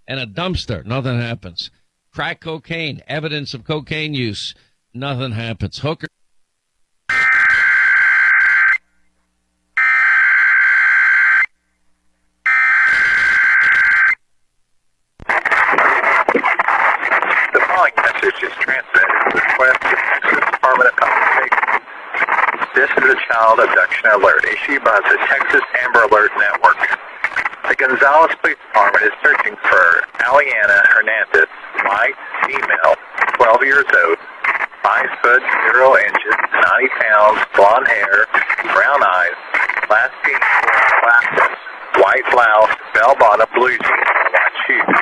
and a dumpster, nothing happens. Crack cocaine, evidence of cocaine use, nothing happens. Hooker. The following message is transmitted at the request of the Texas Department of Public Safety. This is a child abduction alert issued by the Texas Amber Alert Network. The Gonzales Police Department is searching for Aliana Hernandez, white, female, 12 years old, 5 foot, 0 inches, 90 pounds, blonde hair, brown eyes, last seen wearing glasses, white blouse, bell-bottom blue jeans, and white shoes.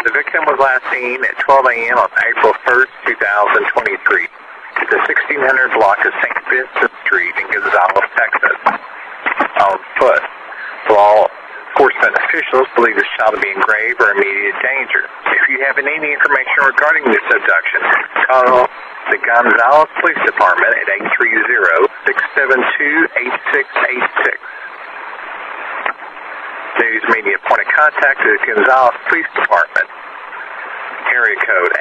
The victim was last seen at 12 a.m. on April 1st, 2023 at the 1600 block of St. Vincent Street in Gonzales, Texas, on foot. Law enforcement officials believe this child to be in grave or immediate danger. If you have any information regarding this abduction, call the Gonzales Police Department at 830-672-8686. News media point of contact is the Gonzales Police Department. Area code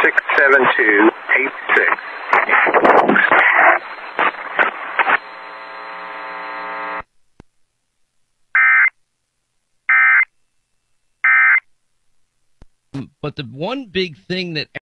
830-672-8686. But the one big thing that